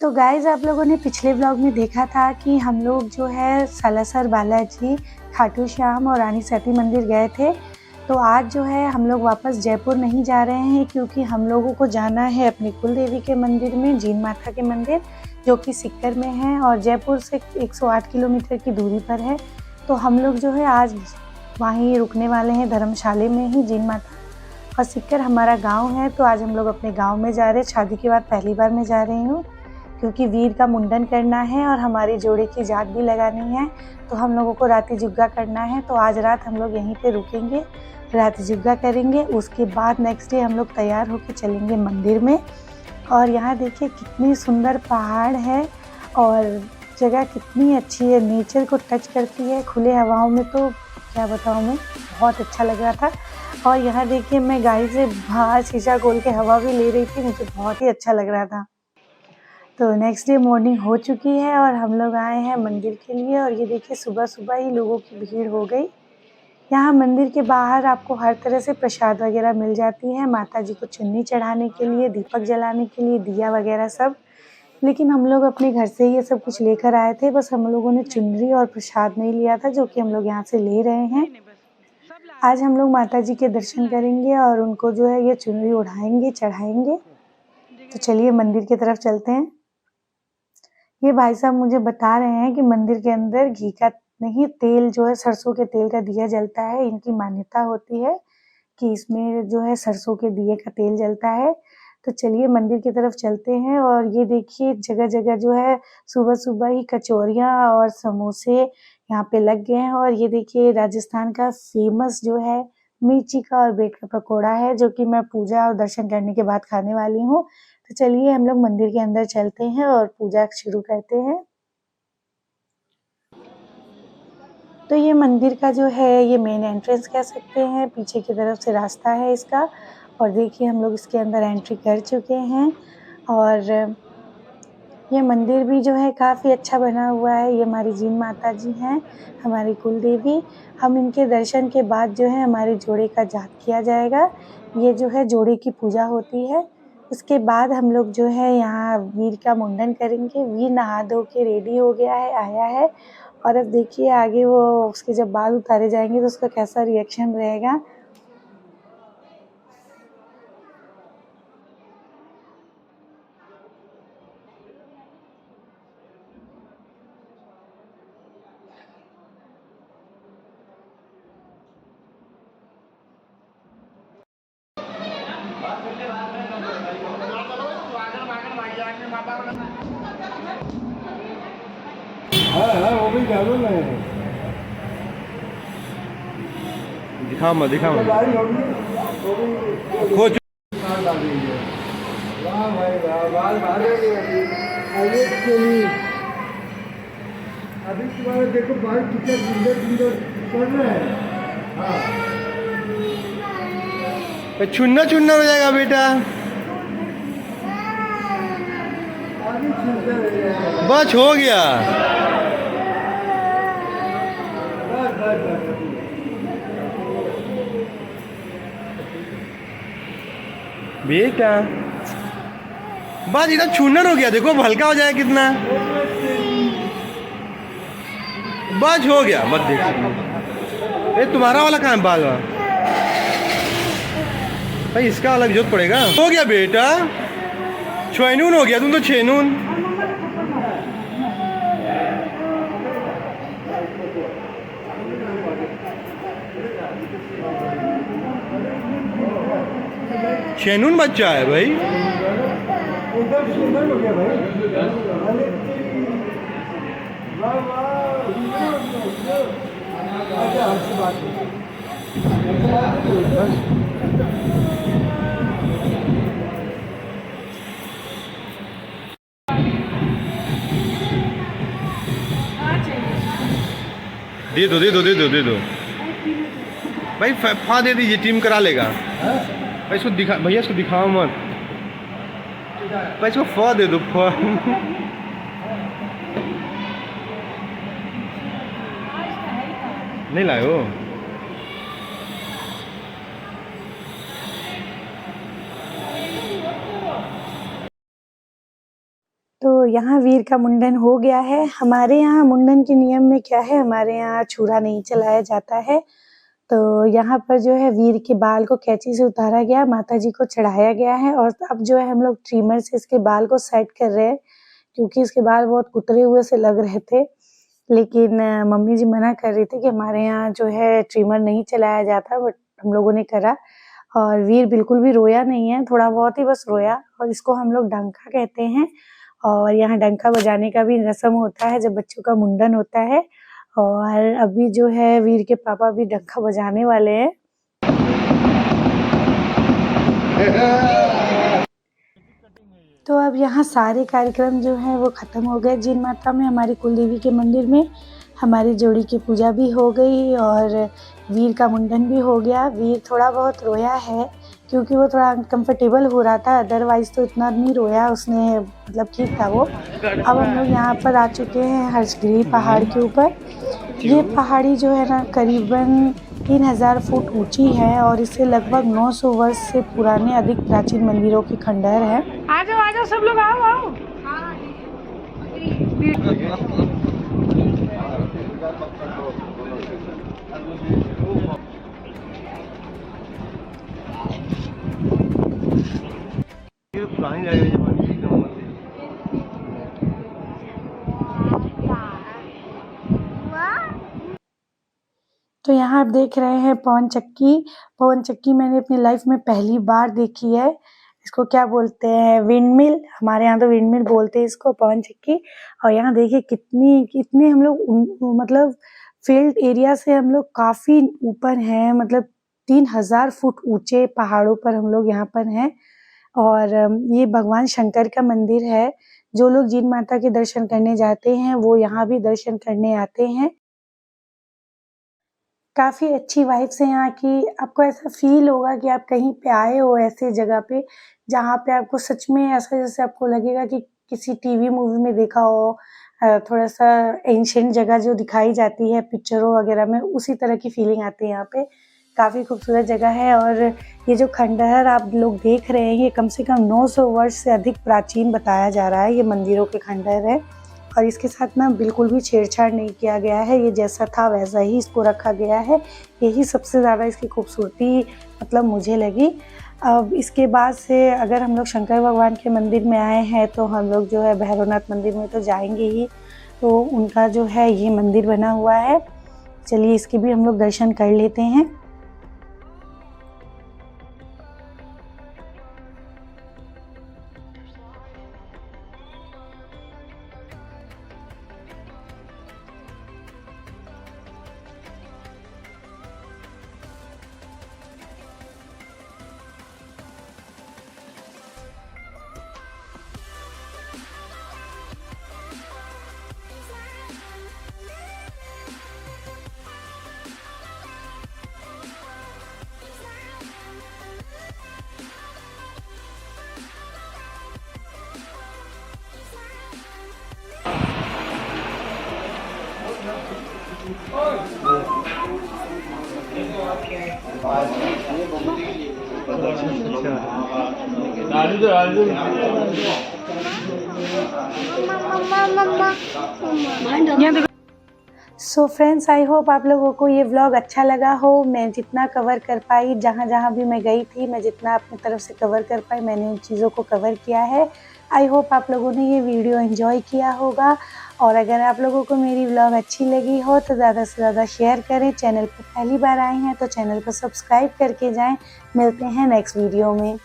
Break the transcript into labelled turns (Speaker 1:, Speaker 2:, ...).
Speaker 1: तो गाइज़ आप लोगों ने पिछले ब्लॉग में देखा था कि हम लोग जो है सालासर बालाजी, खाटू श्याम और रानी सती मंदिर गए थे। तो आज जो है हम लोग वापस जयपुर नहीं जा रहे हैं क्योंकि हम लोगों को जाना है अपनी कुल देवी के मंदिर में, जीन माता के मंदिर, जो कि सिक्कर में है और जयपुर से 108 किलोमीटर की दूरी पर है। तो हम लोग जो है आज वहीं रुकने वाले हैं, धर्मशाला में ही, जीन माता। और सिक्कर हमारा गाँव है, तो आज हम लोग अपने गाँव में जा रहे हैं। शादी के बाद पहली बार मैं जा रही हूँ क्योंकि वीर का मुंडन करना है और हमारी जोड़े की जात भी लगानी है। तो हम लोगों को राती जुग्गा करना है, तो आज रात हम लोग यहीं पे रुकेंगे, राती जुग्गा करेंगे। उसके बाद नेक्स्ट डे हम लोग तैयार होकर चलेंगे मंदिर में। और यहाँ देखिए कितनी सुंदर पहाड़ है और जगह कितनी अच्छी है, नेचर को टच करती है खुले हवाओं में। तो क्या बताऊँ मैं, बहुत अच्छा लग रहा था। और यहाँ देखिए मैं गाड़ी से बाहर शीशा खोल के हवा भी ले रही थी, मुझे बहुत ही अच्छा लग रहा था। तो नेक्स्ट डे मॉर्निंग हो चुकी है और हम लोग आए हैं मंदिर के लिए। और ये देखिए सुबह सुबह ही लोगों की भीड़ हो गई। यहाँ मंदिर के बाहर आपको हर तरह से प्रसाद वगैरह मिल जाती है, माता जी को चुन्नी चढ़ाने के लिए, दीपक जलाने के लिए, दिया वगैरह सब। लेकिन हम लोग अपने घर से ये सब कुछ लेकर आए थे, बस हम लोगों ने चुनरी और प्रसाद नहीं लिया था, जो कि हम लोग यहाँ से ले रहे हैं। आज हम लोग माता जी के दर्शन करेंगे और उनको जो है ये चुनरी उड़ाएंगे, चढ़ाएंगे। तो चलिए मंदिर की तरफ चलते हैं। ये भाई साहब मुझे बता रहे हैं कि मंदिर के अंदर घी का नहीं, तेल जो है सरसों के तेल का दिया जलता है। इनकी मान्यता होती है कि इसमें जो है सरसों के दिए का तेल जलता है। तो चलिए मंदिर की तरफ चलते हैं। और ये देखिए जगह जगह जो है सुबह सुबह ही कचौरियाँ और समोसे यहाँ पे लग गए हैं। और ये देखिए राजस्थान का फेमस जो है मिर्ची का और ब्रेड का पकौड़ा है, जो कि मैं पूजा और दर्शन करने के बाद खाने वाली हूँ। तो चलिए हम लोग मंदिर के अंदर चलते हैं और पूजा शुरू करते हैं। तो ये मंदिर का जो है ये मेन एंट्रेंस कह सकते हैं, पीछे की तरफ से रास्ता है इसका। और देखिए हम लोग इसके अंदर एंट्री कर चुके हैं। और ये मंदिर भी जो है काफ़ी अच्छा बना हुआ है। ये हमारी जीन माता जी हैं, हमारी कुल देवी। हम इनके दर्शन के बाद जो है हमारे जोड़े का जाप किया जाएगा। ये जो है जोड़े की पूजा होती है। उसके बाद हम लोग जो है यहाँ वीर का मुंडन करेंगे। वीर नहा धो के रेडी हो गया है, आया है। और अब देखिए आगे वो उसके जब बाल उतारे जाएंगे तो उसका कैसा रिएक्शन रहेगा।
Speaker 2: हाँ वो भी जानो मैं
Speaker 3: दिखा मत खोज।
Speaker 2: वाह भाई वाह, बाल अभी तुम्हारे देखो बाल कितने सुंदर सुंदर पड़ रहे हैं। हाँ
Speaker 3: चुनना चुनना हो जाएगा बेटा,
Speaker 2: अभी सुंदर हो जाएगा।
Speaker 3: बस हो गया।
Speaker 2: बस
Speaker 3: बेटा बस इधर छूनर हो गया, देखो अब हल्का हो जाएगा कितना। बस हो गया, मत देखो। ये तुम्हारा वाला कहाँ है बाल वाला? भाई इसका अलग जरूरत पड़ेगा। हो गया बेटा, छेनून हो गया, तुम तो छेनून। छेनून बच्चा है भाई।
Speaker 2: एकदम सुंदर हो गया भाई। वाह वाह, अच्छा अच्छी बात है।
Speaker 3: दे दो दे दो दे दो दे दो भाई, फा दे दीजिए, टीम करा लेगा भाई। इसको दिखा भैया, इसको दिखाओ मत भाई, इसको फ दे दो, फ। नहीं लाए हो?
Speaker 1: तो यहाँ वीर का मुंडन हो गया है। हमारे यहाँ मुंडन के नियम में क्या है, हमारे यहाँ छुरा नहीं चलाया जाता है। तो यहाँ पर जो है वीर के बाल को कैंची से उतारा गया, माता जी को चढ़ाया गया है और अब जो है हम लोग ट्रिमर से इसके बाल को सेट कर रहे हैं, क्योंकि इसके बाल बहुत कुतरे हुए से लग रहे थे। लेकिन मम्मी जी मना कर रही थी कि हमारे यहाँ जो है ट्रिमर नहीं चलाया जाता, बट हम लोगों ने करा और वीर बिल्कुल भी रोया नहीं है, थोड़ा बहुत ही बस रोया। और इसको हम लोग डंका कहते हैं और यहाँ डंका बजाने का भी रस्म होता है जब बच्चों का मुंडन होता है। और अभी जो है वीर के पापा भी डंका बजाने वाले हैं। तो अब यहाँ सारे कार्यक्रम जो हैं वो ख़त्म हो गए। जिन माता में हमारी कुलदेवी के मंदिर में हमारी जोड़ी की पूजा भी हो गई और वीर का मुंडन भी हो गया। वीर थोड़ा बहुत रोया है क्योंकि वो थोड़ा अनकम्फर्टेबल हो रहा था, अदरवाइज़ तो इतना नहीं रोया उसने, मतलब ठीक था वो। अब हम लोग यहाँ पर आ चुके हैं हर्षगिरी पहाड़ के ऊपर। ये पहाड़ी जो है ना करीबन 3000 फुट ऊंची है और इससे लगभग 900 वर्ष से पुराने अधिक प्राचीन मंदिरों की खंडहर है। आ जाओ सब लोग आओ। तो यहाँ आप देख रहे हैं पवन चक्की। पवन चक्की मैंने अपनी लाइफ में पहली बार देखी है। इसको क्या बोलते हैं, विंडमिल, हमारे यहाँ तो विंडमिल बोलते हैं इसको, पवन चक्की। और यहाँ देखिए कितने हम लोग मतलब फील्ड एरिया से हम लोग काफ़ी ऊपर हैं, मतलब 3000 फुट ऊंचे पहाड़ों पर हम लोग यहाँ पर हैं। और ये भगवान शंकर का मंदिर है। जो लोग जिन माता के दर्शन करने जाते हैं वो यहाँ भी दर्शन करने आते हैं। काफ़ी अच्छी वाइब्स है यहाँ की। आपको ऐसा फील होगा कि आप कहीं पे आए हो ऐसे जगह पे जहाँ पे आपको सच में ऐसा जैसे आपको लगेगा कि किसी टीवी मूवी में देखा हो। थोड़ा सा एंशिएंट जगह जो दिखाई जाती है पिक्चरों वगैरह में, उसी तरह की फीलिंग आती है यहाँ पे। काफ़ी खूबसूरत जगह है और ये जो खंडहर आप लोग देख रहे हैं ये कम से कम 900 वर्ष से अधिक प्राचीन बताया जा रहा है। ये मंदिरों के खंडहर है और इसके साथ ना बिल्कुल भी छेड़छाड़ नहीं किया गया है। ये जैसा था वैसा ही इसको रखा गया है। यही सबसे ज़्यादा इसकी खूबसूरती मतलब मुझे लगी। अब इसके बाद से अगर हम लोग शंकर भगवान के मंदिर में आए हैं तो हम लोग जो है भैरवनाथ मंदिर में तो जाएंगे ही। तो उनका जो है ये मंदिर बना हुआ है, चलिए इसके भी हम लोग दर्शन कर लेते हैं। सो फ्रेंड्स, आई होप आप लोगों को ये व्लॉग अच्छा लगा हो। मैं जितना कवर कर पाई, जहाँ जहाँ भी मैं गई थी, मैं जितना अपनी तरफ से कवर कर पाई, मैंने उन चीज़ों को कवर किया है। आई होप आप लोगों ने ये वीडियो एंजॉय किया होगा। और अगर आप लोगों को मेरी व्लॉग अच्छी लगी हो तो ज़्यादा से ज़्यादा शेयर करें। चैनल पर पहली बार आए हैं तो चैनल को सब्सक्राइब करके जाएं। मिलते हैं नेक्स्ट वीडियो में।